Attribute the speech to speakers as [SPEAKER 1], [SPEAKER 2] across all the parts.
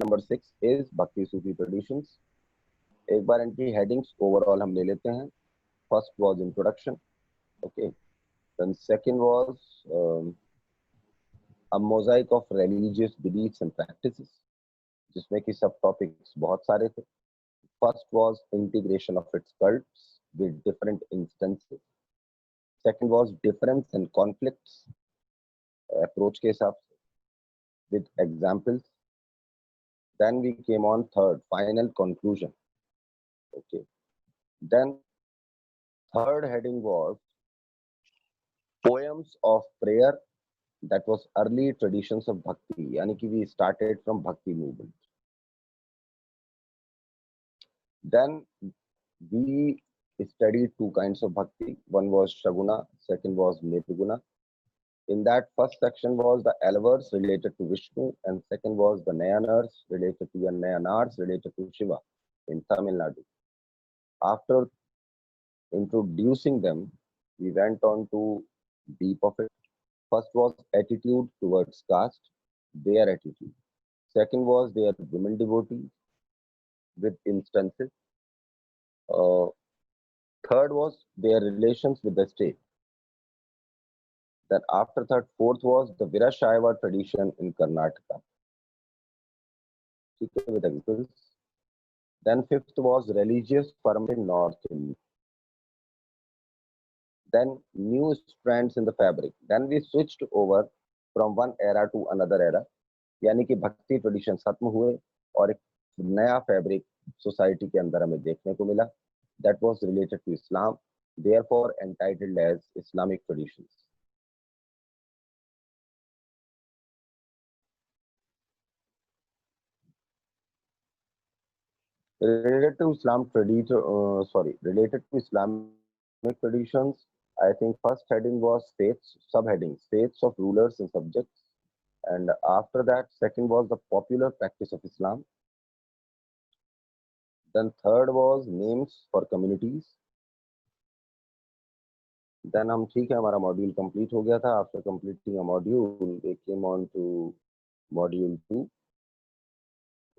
[SPEAKER 1] Number 6 is भक्ति सूफी traditions. एक बार इनकी हेडिंग्स ओवरऑल हम ले लेते हैं। First was introduction, okay, then second was a mosaic of religious beliefs and practices, जिसमें कि सब टॉपिक्स बहुत सारे थे। First was integration of its cults with different instances. Second was difference and conflicts, approach के हिसाब से with examples. Then we came on third final conclusion, okay. Then third heading was poems of prayer, that was early traditions of bhakti, यानी कि we started from bhakti movement. Then we studied two kinds of bhakti. One was Shaguna, second was Nirguna. In that first section was the Alvars related to Vishnu, and second was the Nayanars related to Nayanars related to Shiva in Tamil Nadu. After introducing them, we went on to deep of it. First was attitude towards caste, their attitude. Second was their women devotees with instances. Third was their relations with the state. Then after third, fourth was the Virashaiva tradition in Karnataka. With examples. Then fifth was religious ferment in North India. Then new strands in the fabric. Then we switched over from one era to another era. यानी कि भक्ति tradition खत्म हुए और एक नया fabric society के अंदर हमें देखने को मिला. That was related to Islam, therefore entitled as Islamic traditions. Related to Islamic traditions, I think first heading was faiths, subheadings, faiths of rulers and subjects. And after that, second was the popular practice of Islam. Then third was names for communities. Then हम ठीक है, हमारा module complete हो गया था. After completing a module, we came on to module 2.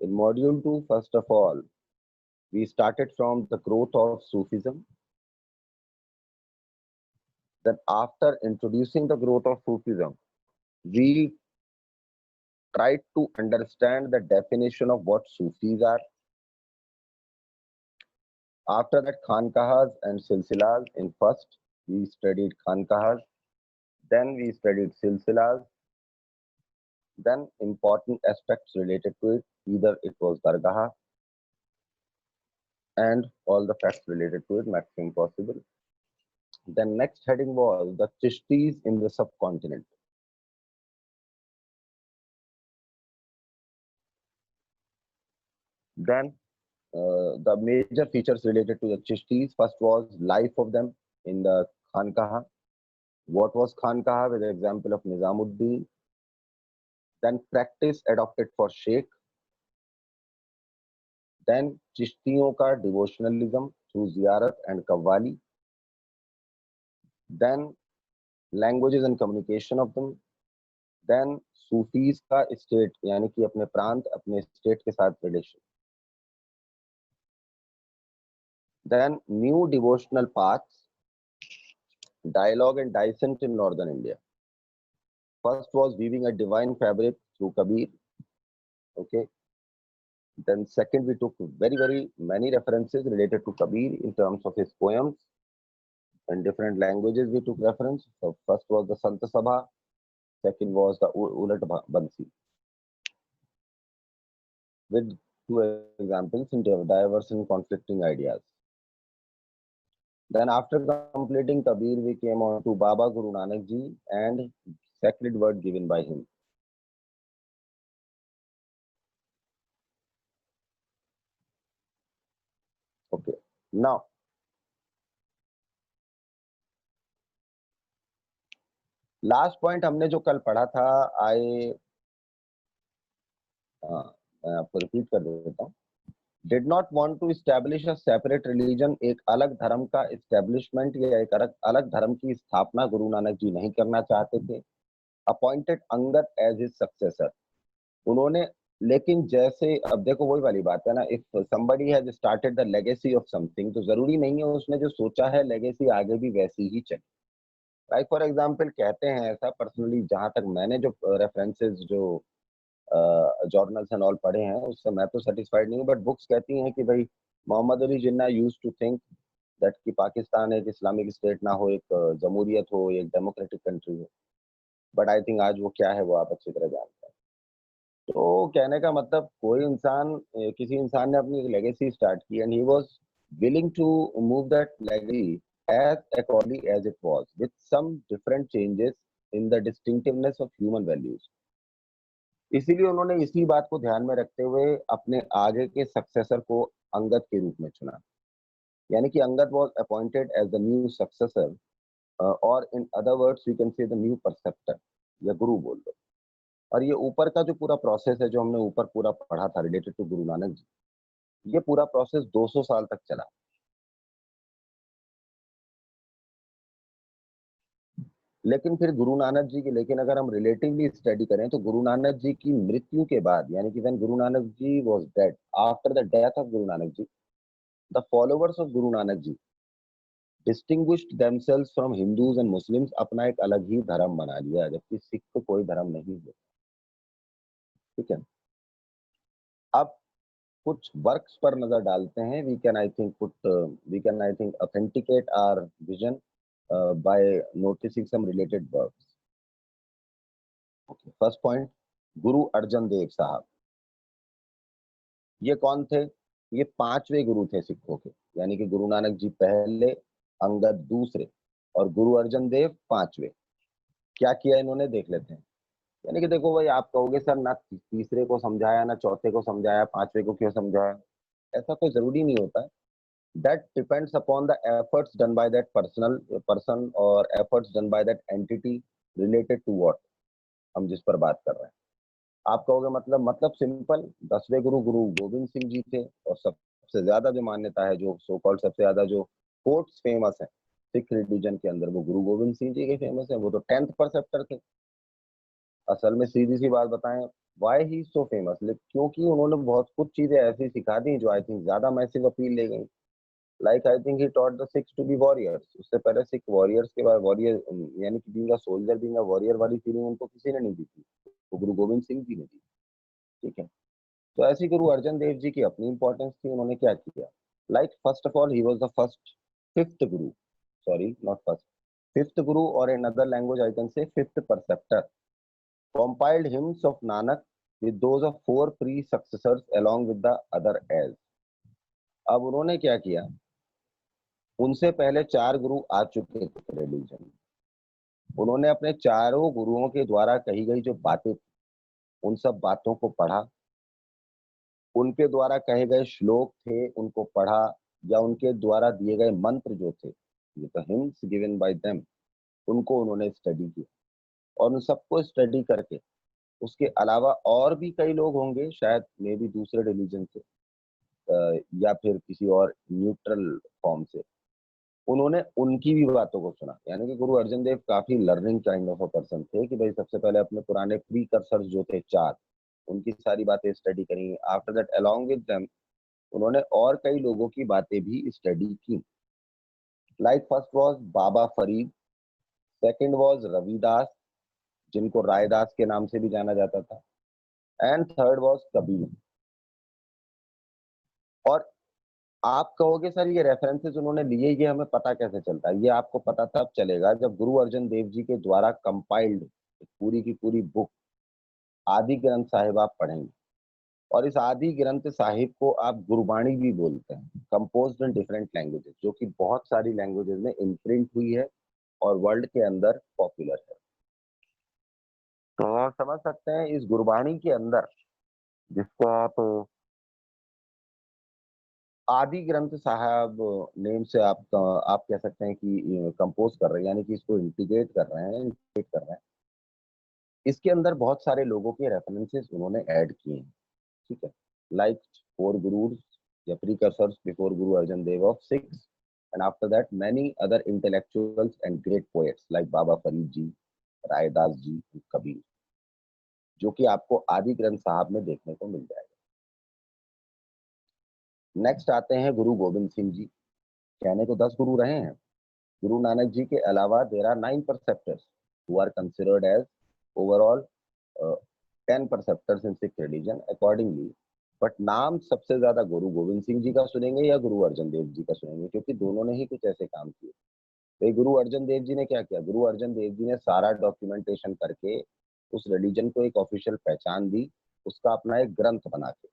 [SPEAKER 1] In module 2, first of all, we started from the growth of Sufism. Then after introducing the growth of Sufism, we tried to understand the definition of what Sufis are. After that, Khankahas and Silsilas. In first, we studied Khankahas. Then we studied Silsilas. Then important aspects related to it. Either it was Dargah and all the facts related to it, maximum possible. Then next heading was the Chishtis in the subcontinent. Then the major features related to the Chishtis. First was life of them in the Khankaha. What was Khankaha with the example of Nizamuddin. Then practice adopted for Sheikh. Then Chishtiyon ka devotionalism through Ziyarat and Qawwali. Then languages and communication of them. Then Sufis का state, यानी कि अपने प्रांत अपने state के साथ relation. Then new devotional paths, dialogue and dissent in northern India. First was weaving a divine fabric through Kabir. Okay. Then second, we took very many references related to Kabir in terms of his poems. In different languages we took reference. So first was the Sant Sabha, second was the Ulat Bansi. With two examples in diverse and conflicting ideas. Then after completing Kabir, we came on to Baba Guru Nanak Ji and sacred word given by him. Okay, now last point हमने जो कल पढ़ा था, मैं आपको repeat कर देता हूँ. Did not want to establish a separate religion. एक अलग धर्म का एस्टैब्लिशमेंट या एक अलग धर्म की स्थापना गुरु नानक जी नहीं करना चाहते थे. Appointed Angad as his successor. उन्होंने लेकिन जैसे अब देखो वही वाली बात है ना, if somebody has started the legacy of something, तो जरूरी नहीं है उसने जो सोचा है लेगेसी आगे भी वैसी ही चले। लाइक फॉर एग्जांपल कहते हैं ऐसा, पर्सनली जहां तक मैंने जो रेफरेंसेस जो जर्नल्स एंड ऑल पढ़े हैं उससे मैं तो सेटिस्फाइड नहीं हूँ, बट बुक्स कहती हैं कि भाई Mohammad Ali Jinnah used to think that कि पाकिस्तान एक इस्लामिक स्टेट ना हो, एक जमहूरियत हो, एक डेमोक्रेटिक कंट्री हो। बट आई थिंक आज वो क्या है वो आप अच्छी तरह जानते हैं। तो कहने का मतलब कोई इंसान किसी इंसान ने अपनी एक लेगेसी स्टार्ट की and he was willing to move that legacy as accordingly as it was with some different changes in the distinctiveness of human values। इसीलिए उन्होंने इसी बात को ध्यान में रखते हुए अपने आगे के सक्सेसर को अंगद के रूप में चुना। यानी कि Angad was appointed as the new successor, और in other words you can say the new preceptor या गुरु बोल लो। और ये ऊपर का जो पूरा प्रोसेस है जो हमने ऊपर पूरा पढ़ा था रिलेटेड टू गुरु नानक जी, ये पूरा प्रोसेस 200 साल तक चला। लेकिन फिर गुरु नानक जी की, लेकिन अगर हम रिलेटिवली स्टडी करें तो गुरु नानक जी की मृत्यु के बाद, यानी कि when Guru Nanak ji was dead, after the death of Guru Nanak ji, the followers of Guru Nanak ji distinguished themselves from Hindus and Muslims, अपना एक अलग ही धर्म बना लिया, जबकि सिख तो कोई धर्म नहीं है। ठीक है। अब कुछ वर्क्स पर नजर डालते हैं। We can I think authenticate our vision by noticing some related works। Okay, first point, Guru Arjan देव साहब। ये कौन थे? ये पांचवे गुरु थे सिखों के, यानी कि गुरु नानक जी पहले, अंगद दूसरे और गुरु अर्जन देव पांचवे। क्या किया इन्होंने देख लेते हैं। यानी कि देखो भाई, आप कहोगे सर ना तीसरे को समझाया ना चौथे को समझाया, पांचवे को क्यों समझाया? ऐसा कोई जरूरी नहीं होता है। That depends upon the efforts done by that person और efforts done by that entity related to what हम जिस पर बात कर रहे हैं। आप कहोगे मतलब सिंपल, 10वें गुरु गुरु गोविंद सिंह जी थे, और सबसे ज्यादा जो मान्यता है, जो सो कॉल्ड सबसे ज्यादा जो कोट्स फेमस है सिख रिलीजन के अंदर, वो गुरु गोविंद सिंह जी के फेमस है। वो तो 10th परसेप्टर थे। असल में सीधी सी बात बताएं, वाई ही सो फेमस, क्योंकि उन्होंने बहुत कुछ चीजें ऐसी सिखा दी जो आई थिंक ज्यादा मैसिव अपील ले गई। Like I think he taught the Sikhs to be warriors. उससे पहले सिख वॉरियर्स के बाद वॉरियर, यानी कि being a soldier, being a warrior वाली फीलिंग उनको किसी ने नहीं दी थी, वो गुरु गोविंद सिंह जी ने दी। ठीक है। तो ऐसी गुरु अर्जन देव जी की अपनी इंपॉर्टेंस थी। उन्होंने क्या किया? Like first of all he was the first fifth Guru, sorry not first, fifth गुरु, और in other language I can say fifth परसेप्टर, compiled hymns of Nanak with those of four pre-successors along with the other as। अब उन्होंने क्या किया? उनसे पहले चार गुरु आ चुके थे रिलीजन में। उन्होंने अपने चारों गुरुओं के द्वारा कही गई जो बातें थी, उन सब बातों को पढ़ा। उनके द्वारा कहे गए श्लोक थे उनको पढ़ा, या उनके द्वारा दिए गए मंत्र जो थे, ये तो हिम्स गिवन बाय देम, उनको उन्होंने स्टडी किया। और उन सबको स्टडी करके, उसके अलावा और भी कई लोग होंगे शायद मे भी दूसरे रिलीजन से, या फिर किसी और न्यूट्रल फॉर्म से, उन्होंने उनकी भी बातों को सुना। यानी कि गुरु अर्जन देव काफी learning kind of a person थे कि भाई सबसे पहले अपने पुराने प्रीकर्सर्स जो थे चार, उनकी सारी बातें स्टडी करी। After that along with them उन्होंने और कई लोगों की बातें भी स्टडी की। Like first was Baba Farid, second was Ravidas, जिनको रायदास के नाम से भी जाना जाता था, एंड थर्ड वाज कबीर। और आप कहोगे सर ये रेफरेंसेस उन्होंने लिए, ये हमें पता कैसे चलता है? ये आपको पता तब चलेगा जब गुरु अर्जन देव जी के द्वारा कंपाइल्ड पूरी की पूरी बुक आदि ग्रंथ साहिब आप पढ़ेंगे। और इस आदि ग्रंथ साहिब को आप गुरबाणी भी बोलते हैं, कंपोज्ड इन डिफरेंट लैंग्वेजेस, जो कि बहुत सारी लैंग्वेजेस में इम्प्रिंट हुई है और वर्ल्ड के अंदर पॉपुलर है। तो आप समझ सकते हैं इस गुरबाणी के अंदर, जिसको आप आदि ग्रंथ साहब नेम से आप कह सकते हैं कि कंपोज कर रहे हैं, यानी कि इसको इंटीग्रेट कर रहे हैं, इंटीग्रेट कर रहे हैं। इसके अंदर बहुत सारे लोगों के रेफरेंसेस उन्होंने ऐड किए हैं। ठीक है। लाइक फोर गुरुज या precursors before Guru Arjan Dev of six, and after that many other intellectuals and great poets like Baba Farid ji, Raidas ji, Kabir. जो कि आपको आदि ग्रंथ साहब में देखने को मिल जाएगा। नेक्स्ट आते हैं गुरु गोविंद सिंह जी। कहने को 10 गुरु रहे हैं। गुरु नानक जी के अलावा there are 9 preceptors who are considered as overall 10 preceptors in Sikh religion accordingly. But नाम सबसे ज्यादा गुरु गोविंद सिंह जी का सुनेंगे या गुरु अर्जन देव जी का सुनेंगे, क्योंकि दोनों ने ही कुछ ऐसे काम किए। भाई गुरु अर्जन देव जी ने क्या किया? गुरु अर्जन देव जी ने सारा डॉक्यूमेंटेशन करके उस रिलीजन को एक ऑफिशियल पहचान दी, उसका अपना एक ग्रंथ बना के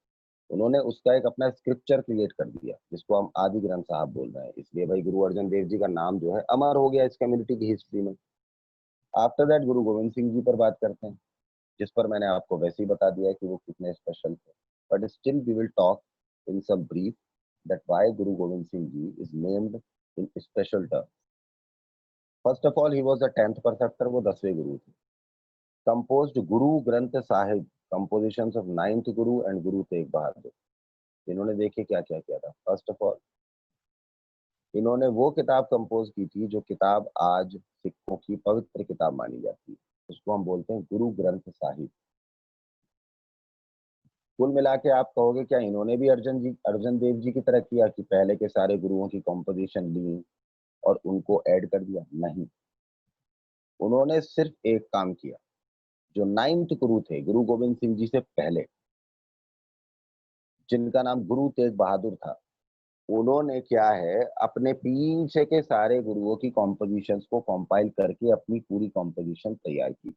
[SPEAKER 1] उन्होंने उसका एक अपना स्क्रिप्चर क्रिएट कर दिया, जिसको हम आदि ग्रंथ साहब बोल रहे हैं। इसलिए भाई गुरु अर्जन देव जी का नाम जो है अमर हो गया इस कम्युनिटी की हिस्ट्री में। आफ्टर दैट गुरु गोविंद सिंह जी पर बात करते हैं, जिस पर मैंने आपको वैसे ही बता दिया कि वो कितने स्पेशल थे। But still we will talk in some brief that why Guru Govind Singh ji is named in special term. First of all he was the 10th preceptor, वो 10वें गुरु थे। Composed Guru Granth Sahib, compositions of 9th Guru and Guru Tegh Bahadur. इन्होंने देखिए क्या क्या किया था। फर्स्ट ऑफ ऑल इन्होंने वो किताब कंपोज की थी जो किताब आज सिखों की पवित्र किताब मानी जाती है, उसको हम बोलते हैं गुरु ग्रंथ साहिब। कुल मिला के आप कहोगे क्या इन्होंने भी अर्जन देव जी की तरह किया कि पहले के सारे गुरुओं की कंपोजिशन ली और उनको ऐड कर दिया? नहीं, उन्होंने सिर्फ एक काम किया। जो 9th गुरु थे गुरु गोविंद सिंह जी से पहले, जिनका नाम गुरु तेग बहादुर था, उन्होंने क्या है अपने पीछे के सारे गुरुओं की कॉम्पोजिशंस को कंपाइल करके अपनी पूरी कॉम्पोजिशन तैयार की।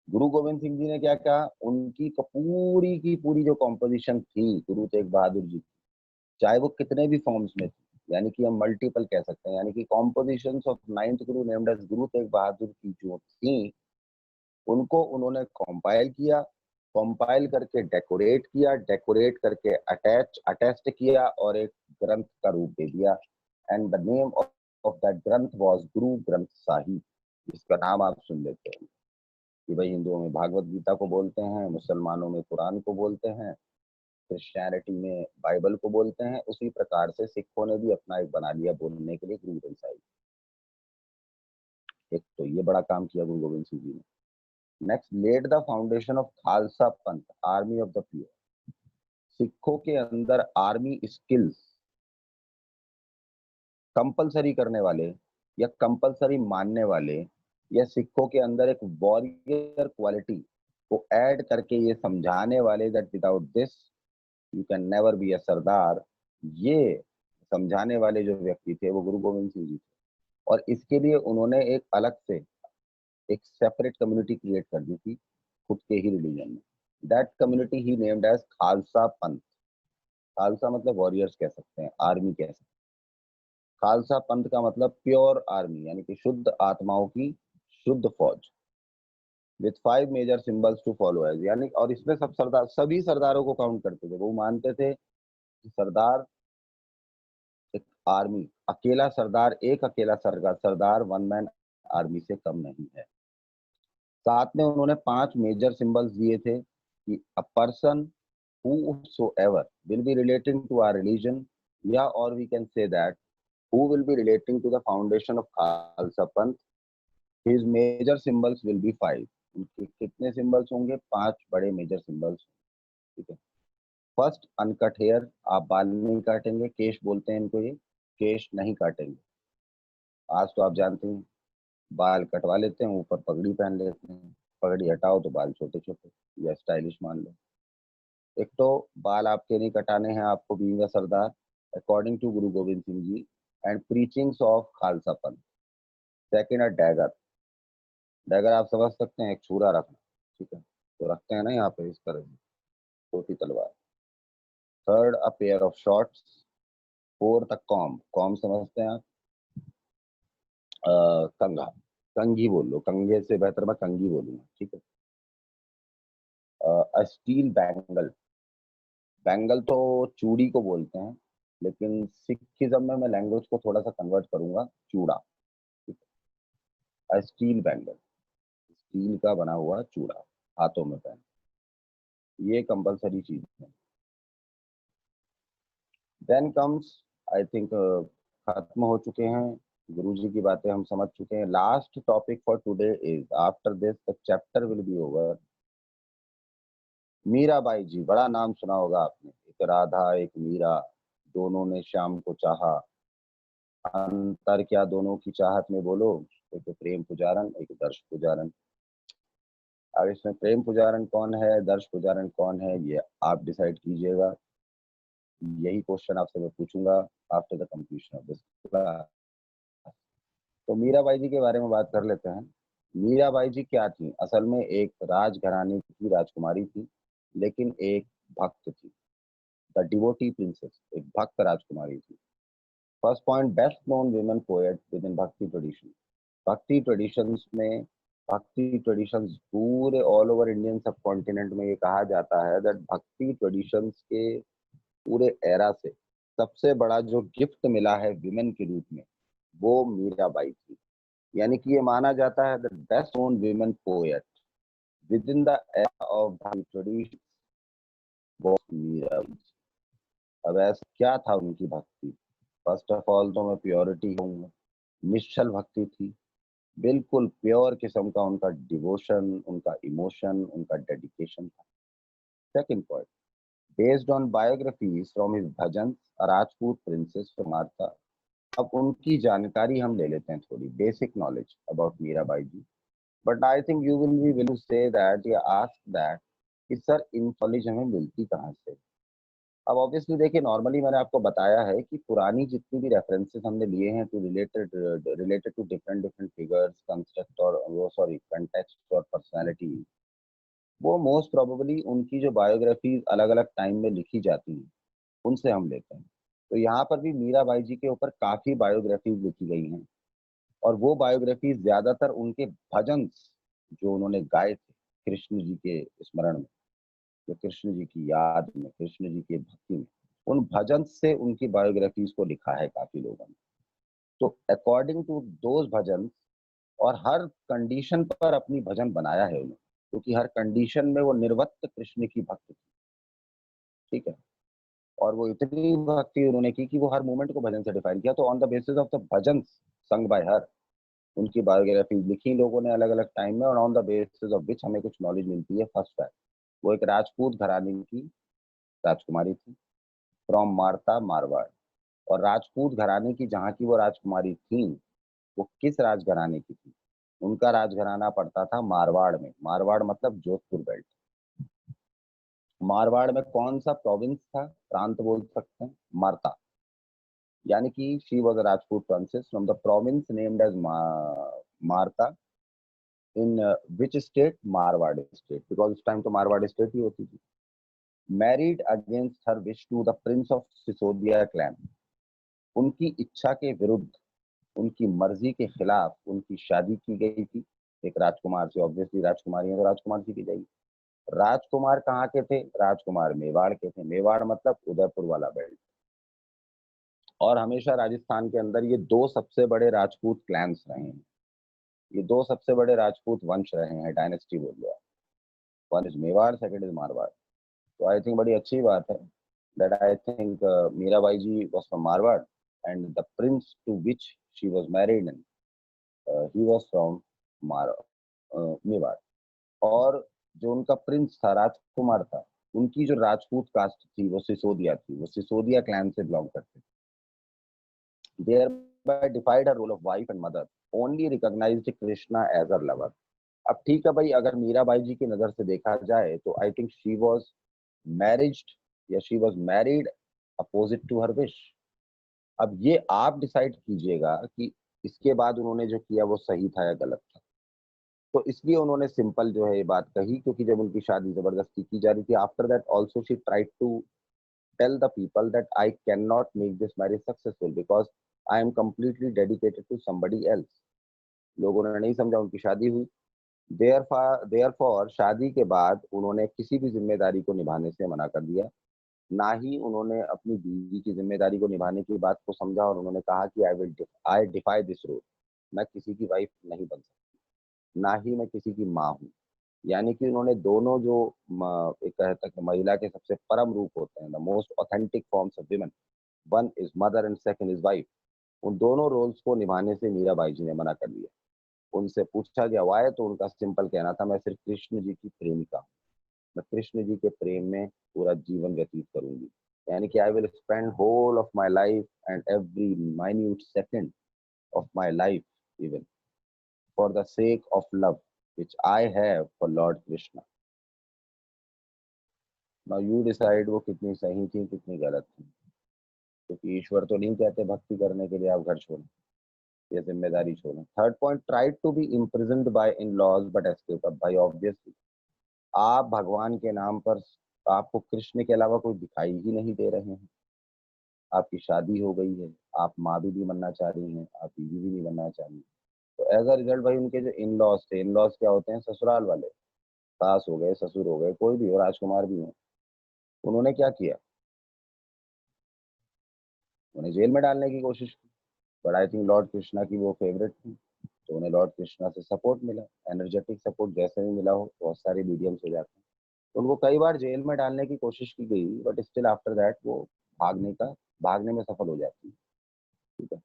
[SPEAKER 1] गुरु गोविंद सिंह जी ने क्या कहा, उनकी पूरी की पूरी जो कॉम्पोजिशन थी गुरु तेग बहादुर जी, चाहे वो कितने भी फॉर्म्स में थी, यानी कि हम मल्टीपल कह सकते हैं, यानी कि compositions of 9th Guru named as Guru Tegh Bahadur की जो थी, उनको उन्होंने कंपाइल किया, कंपाइल करके डेकोरेट करके अटैच्ड किया और एक ग्रंथ का रूप दे दिया। And the name of that ग्रंथ वाज गुरु ग्रंथ साहिब। इसका नाम आप सुन लेते हैं कि भाई हिंदुओं में भागवत गीता को बोलते हैं, मुसलमानों में कुरान को बोलते हैं, क्रिश्चियनिटी में बाइबल को बोलते हैं, उसी प्रकार से सिखों ने भी अपना एक बना लिया बोलने के लिए गुरु ग्रंथ साहिब। एक तो ये बड़ा काम किया गुरु गोविंद सिंह जी ने। Next, led the foundation of Khalsa Panth, army of the pure. सिखों के अंदर आर्मी स्किल्स कंपलसरी करने वाले या कंपलसरी मानने वाले, या सिखों के अंदर एक वॉरियर क्वालिटी को ऐड करके ये समझाने वाले that without this you can never be a Sardar, ये समझाने वाले जो व्यक्ति थे वो गुरु गोविंद सिंह जी थे। और इसके लिए उन्होंने एक अलग से एक सेपरेट कम्युनिटी क्रिएट कर दी थी खुद के ही रिलीजन में। दैट कम्युनिटी ही नेम्ड एज खालसा पंथ। खालसा मतलब वॉरियर्स कह सकते हैं, आर्मी कह सकते हैं। खालसा पंथ का मतलब प्योर आर्मी, यानी कि शुद्ध आत्माओं की शुद्ध फौज, with 5 major symbols to follow as, यानी और इसमें सब सरदार, सभी सरदारों को काउंट करते थे। वो मानते थे कि सरदार एक आर्मी, अकेला सरदार, एक अकेला सरदार 1 मैन आर्मी से कम नहीं है। साथ में उन्होंने 5 मेजर सिंबल्स दिए थे कि a person whosoever will be relating to our religion, yeah, or we can say that who will be relating to the foundation of Khalsa Panth, his major symbols will be 5। उनके कितने symbols होंगे? 5 बड़े major symbols. ठीक है। First, uncut hair, आप बाल नहीं काटेंगे, केश बोलते हैं इनको, ये केश नहीं काटेंगे। आज तो आप जानते हैं बाल कटवा लेते हैं, ऊपर पगड़ी पहन लेते हैं, पगड़ी हटाओ तो बाल छोटे छोटे या स्टाइलिश मान लो। एक तो बाल आपके नहीं कटाने हैं आपको being a sardar according to Guru Govind Singh ji and preachings of Khalsa Panth. Second है डैगर। डैगर आप समझ सकते हैं, एक छुरा रखना। ठीक है, तो रखते हैं ना यहाँ पे इस तरह से, छोटी तलवार। Third, a pair of shorts. Fourth, a comb. Comb समझते हैं आप? कंघा, कंघी बोल लो, कंघे से बेहतर मैं कंघी बोलूंगा। ठीक है। अ स्टील बैंगल। बैंगल तो चूड़ी को बोलते हैं, लेकिन सिखिज्म में मैं लैंग्वेज को थोड़ा सा कन्वर्ट करूंगा, चूड़ा। स्टील बैंगल, स्टील का बना हुआ चूड़ा हाथों में पहन, ये कंपलसरी चीज है। देन कम्स, आई थिंक खत्म हो चुके हैं, गुरुजी की बातें हम समझ चुके हैं। Last topic for today is after this the chapter will be over, Mirabai ji, बड़ा नाम सुना होगा आपने। एक राधा एक मीरा, दोनों ने श्याम को चाहा, अंतर क्या दोनों की चाहत में बोलो, एक तो प्रेम पुजारन एक दर्श पुजारन। अब इसमें प्रेम पुजारन कौन है, दर्श पुजारन कौन है, ये आप डिसाइड कीजिएगा। यही क्वेश्चन आपसे मैं पूछूंगा after the completion of this class. तो मीराबाई जी के बारे में बात कर लेते हैं। मीराबाई जी क्या थी? असल में एक राजघराने की राजकुमारी थी, लेकिन एक भक्त थी। द डिवोटी प्रिंसेस, एक भक्त राजकुमारी थी। First point, best known women poet with in भक्ति ट्रेडिशन। भक्ति ट्रेडिशंस में, भक्ति ट्रेडिशंस पूरे ऑल ओवर इंडियन सब कॉन्टिनेंट में ये कहा जाता है दैट भक्ति ट्रेडिशंस के पूरे एरा से सबसे बड़ा जो गिफ्ट मिला है विमेन के रूप में, वो मीराबाई थी। यानी कि ये माना जाता है the best known women poet with in the era of भक्ति ट्रेडिशन वो मीराबाई। अब ऐसा क्या था उनकी भक्ति? फर्स्ट ऑफ ऑल तो मैं प्योरिटी कहूंगा। निश्चल भक्ति थी, बिल्कुल प्योर किस्म का उनका डिवोशन, उनका इमोशन, उनका डेडिकेशन था। Second point, based on biographies from his bhajan, Rajput princess Martha. अब उनकी जानकारी हम ले लेते हैं, थोड़ी basic knowledge about Mirabai ji. But I think you will be will to say that या आस्क दैट कि सर इन नॉलेज हमें मिलती कहाँ से? अब ऑब्वियसली देखिए, नॉर्मली मैंने आपको बताया है कि पुरानी जितनी भी रेफरेंसेस हमने लिए हैं to related to different different figures, construct और वो सॉरी कंटेक्स्ट और पर्सनालिटी, वो मोस्ट प्रोबेबली उनकी जो बायोग्राफीज अलग अलग टाइम में लिखी जाती हैं उनसे हम लेते हैं। तो यहाँ पर भी मीराबाई जी के ऊपर काफी बायोग्राफीज लिखी गई हैं, और वो बायोग्राफीज ज्यादातर उनके भजन जो उन्होंने गाए थे कृष्ण जी के स्मरण में, जो कृष्ण जी की याद में, कृष्ण जी के भक्ति में, उन भजन से उनकी बायोग्राफीज को लिखा है काफी लोगों ने। तो अकॉर्डिंग टू दोज भजन, और हर कंडीशन पर अपनी भजन बनाया है उन्होंने, क्योंकि हर कंडीशन में वो निर्वक्त कृष्ण की भक्त थी। ठीक है। और वो इतनी भक्ति उन्होंने की कि वो हर मोमेंट को भजन से डिफाइन किया। तो on the basis of the bhajan sung by हर, उनकी बायोग्राफी लिखी लोगों ने अलग अलग टाइम में, और on the basis of which हमें कुछ नॉलेज मिलती है। फर्स्ट फैक्ट, वो एक राजपूत घराने की राजकुमारी थी, फ्रॉम मारता मारवाड़। और राजपूत घराने की जहाँ की वो राजकुमारी थी, वो किस राजघराने की थी? उनका राजघराना पड़ता था मारवाड़ में। मारवाड़ मतलब जोधपुर बेल्ट। मारवाड़ में कौन सा प्रोविंस था, प्रांत बोल सकते हैं? मारता। यानी कि she was a Rajput princess from the province named as Merta, in which state? Marwar state, because उस टाइम तो मारवाड़ स्टेट ही होती थी। Married against her wish to the prince of Sisodia clan. उनकी इच्छा के विरुद्ध, उनकी मर्जी के खिलाफ उनकी शादी की गई थी एक राजकुमार से। ऑब्वियसली राजकुमारी है तो राजकुमार से की जाएगी। राजकुमार कहाँ के थे? राजकुमार मेवाड़ के थे। मेवाड़ मतलब उदयपुर वाला बेल्ट। और हमेशा राजस्थान के अंदर ये दो सबसे बड़े राजपूत क्लैंस रहे हैं, ये दो सबसे बड़े राजपूत वंश रहे हैं, डायनेस्टी बोल लो आप। One is Mewar, second is Marwar. तो आई थिंक बड़ी अच्छी बात है that I think Mirabai ji was from Marwar, and the Prince to which she was married in, he was from मार मेवाड़। और जो उनका प्रिंस था, राजकुमार था, उनकी जो राजपूत कास्ट थी वो सिसोदिया थी, वो सिसोदिया क्लैन से बिलोंग करते थे। There defied her role of wife and mother, only recognised Krishna as a lover. अब ठीक है भाई, अगर मीराबाई जी की नजर से देखा जाए तो I think she was married, या she was married opposite to her wish. अब ये आप डिसाइड कीजिएगा कि इसके बाद उन्होंने जो किया वो सही था या गलत था। तो इसलिए उन्होंने सिंपल जो है ये बात कही, क्योंकि जब उनकी शादी जबरदस्ती की जा रही थी, after that also she tried to tell the people that I can not make this marriage successful because I am completely dedicated to somebody else. लोगों ने नहीं समझा, उनकी शादी हुई। देयरफॉर शादी के बाद उन्होंने किसी भी जिम्मेदारी को निभाने से मना कर दिया। ना ही उन्होंने अपनी बीवी की जिम्मेदारी को निभाने की बात को समझा, और उन्होंने कहा कि आई डिफाई दिस रूल, मैं किसी की वाइफ नहीं बन सकती, ना ही मैं किसी की माँ हूँ। यानी कि उन्होंने दोनों जो एक कहता कि महिला के सबसे परम रूप होते हैं, the most authentic forms of women, one is mother and second is wife, उन दोनों रोल्स को निभाने से मीराबाई जी ने मना कर दिया। उनसे पूछा गया वाई, तो उनका सिंपल कहना था मैं सिर्फ कृष्ण जी की प्रेमिका हूँ। मैं कृष्ण जी के प्रेम में पूरा जीवन व्यतीत करूंगी, यानी कि I will spend whole of my life and every minute second of my life even for the sake of love which I have for lord Krishna. Now you decide वो कितनी सही थी कितनी गलत थी, क्योंकि ईश्वर तो नहीं कहते भक्ति करने के लिए आप घर छोड़ें, ये जिम्मेदारी छोड़ें। Third point, try to be imprisoned by in laws but escape भाई ऑब्वियसली आप भगवान के नाम पर, आपको कृष्ण के अलावा कोई दिखाई ही नहीं दे रहे हैं। आपकी शादी हो गई है, आप माँ भी नहीं बनना चाह रही हैं, आप बीवी भी नहीं बनना चाह रही, तो एज अ रिजल्ट भाई उनके जो इन लॉज थे, इन लॉज क्या होते हैं, ससुराल वाले, सास हो गए, ससुर हो गए, कोई भी हो, राजकुमार भी हो, उन्होंने क्या किया, उन्हें जेल में डालने की कोशिश की। But I think Lord Krishna की वो फेवरेट थी, तो उन्हें लॉर्ड कृष्णा से सपोर्ट मिला, एनर्जेटिक सपोर्ट जैसे भी मिला हो, बहुत सारे मीडियम्स हो जाते हैं। तो उनको कई बार जेल में डालने की कोशिश की गई, बट स्टिल आफ्टर दैट वो भागने में सफल हो जाती है। ठीक है।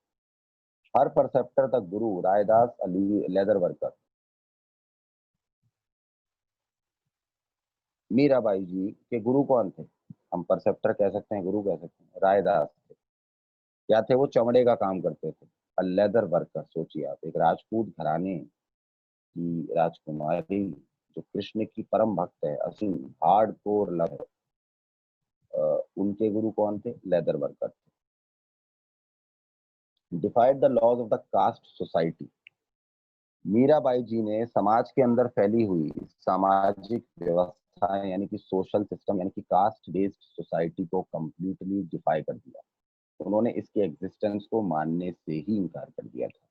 [SPEAKER 1] हर परसेप्टर the Guru Raidas Ali leather worker, Mirabai जी के गुरु कौन थे, हम परसेप्टर कह सकते हैं, गुरु कह सकते हैं, रायदास थे। क्या थे वो, चमड़े का काम करते थे, अ लेदर वर्कर। सोचिए आप, एक राजपूत घराने की राजकुमारी जो कृष्ण की परम भक्त है, असीम हार्ड कोर लव है, उनके गुरु कौन थे, लेदर वर्कर थे। Defied the laws of the caste society, Mirabai ji ने समाज के अंदर फैली हुई सामाजिक व्यवस्था यानी कि सोशल सिस्टम यानी कि कास्ट बेस्ड सोसाइटी को कंप्लीटली डिफाई कर दिया। उन्होंने इसके एग्जिस्टेंस को मानने से ही इनकार कर दिया था।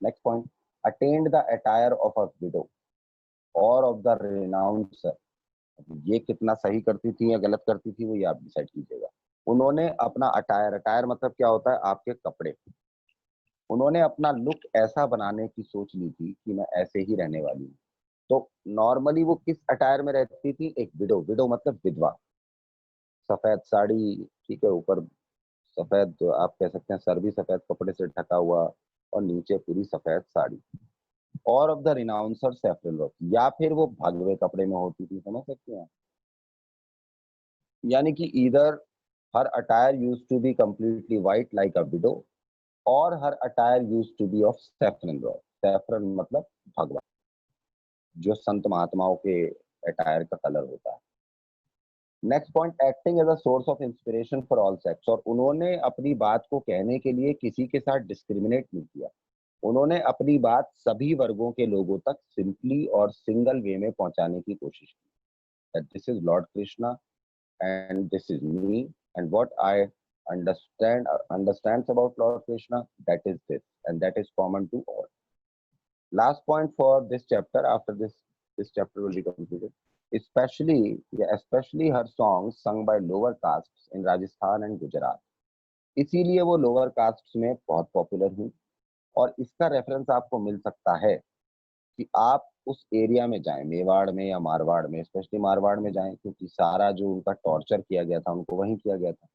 [SPEAKER 1] Next point, attend the attire of a widow और ऑफ द रिनाउंसर। ये कितना सही करती थी या गलत करती थी वो ये आप डिसाइड कीजिएगा। उन्होंने अपना अटायर, अटायर मतलब क्या होता है, आपके कपड़े, उन्होंने अपना लुक ऐसा बनाने की सोच ली थी कि मैं ऐसे ही रहने वाली हूँ। तो नॉर्मली वो किस अटायर में रहती थी, एक विडो, विडो मतलब विधवा, सफेद साड़ी, ठीक है, ऊपर सफेद, आप कह सकते हैं सर भी सफेद कपड़े से ढका हुआ और नीचे पूरी सफेद साड़ी, और ऑफ द रिनाउंसर सैफरन वर्क, या फिर वो भगवे कपड़े में होती थी, समझ सकते हैं। यानी कि इधर her attire used to be completely white like a widow, और her attire used to be of saffron work, saffron मतलब भगवा, जो संत महात्माओं के अटायर का कलर होता है। Next point, acting as a source of inspiration for all sects, और उन्होंने अपनी बात को कहने के लिए किसी के साथ डिस्क्रिमिनेट नहीं किया, उन्होंने अपनी बात सभी वर्गों के लोगों तक सिंपली और सिंगल वे में पहुंचाने की कोशिश की। This is Lord Krishna and this is me, and what I understands about Lord Krishna, that is this, and that is common to all. Last point for this chapter, after this chapter will be completed, especially her songs sung by lower castes in Rajasthan and Gujarat, इसीलिए वो lower caste में बहुत popular हुई। और इसका reference आपको मिल सकता है कि आप उस एरिया में जाएं, मेवाड़ में या मारवाड़ में, स्पेशली मारवाड़ में जाएं, क्योंकि सारा जो उनका टॉर्चर किया गया था उनको वहीं किया गया था,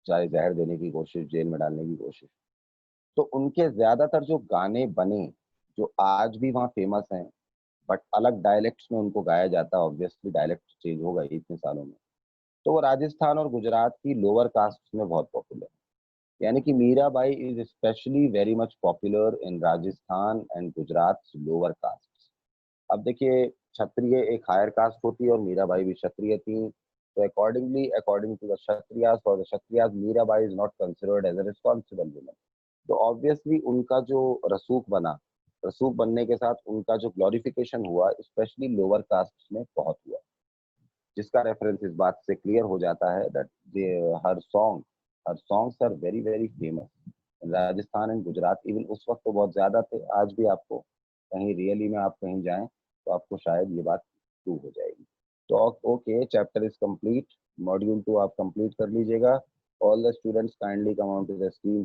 [SPEAKER 1] चाहे जहर देने की कोशिश, जेल में डालने की कोशिश। तो उनके ज्यादातर जो गाने बने, जो आज भी वहाँ फेमस हैं, बट अलग डायलेक्ट्स में उनको गाया जाता है, ऑब्वियसली डायलेक्ट चेंज होगा इतने सालों में, तो वो राजस्थान और गुजरात की लोअर कास्ट में बहुत पॉपुलर है। यानी कि Mirabai is specially very much popular in Rajasthan and Gujarat lower caste. अब देखिए, क्षत्रिय एक हायर कास्ट होती है और मीराबाई भी क्षत्रिय थी, तो according to the Kshatriyas, for the Kshatriyas Mirabai is not considered as a responsible woman. तो ऑब्वियसली उनका जो रसूख बना, रसूख बनने के साथ उनका जो ग्लोरिफिकेशन हुआ, स्पेशली लोअर कास्ट में बहुत हुआ, जिसका रेफरेंस इस बात से क्लियर हो जाता है that her songs are very very famous in Rajasthan and Gujarat. इवन उस वक्त तो बहुत ज्यादा थे, आज भी आपको कहीं रियली में आप कहीं जाएं तो आपको शायद ये बात प्रूव हो जाएगी। तो okay, chapter is complete, module 2 आप कंप्लीट कर लीजिएगा। All the students kindly come on to the screen,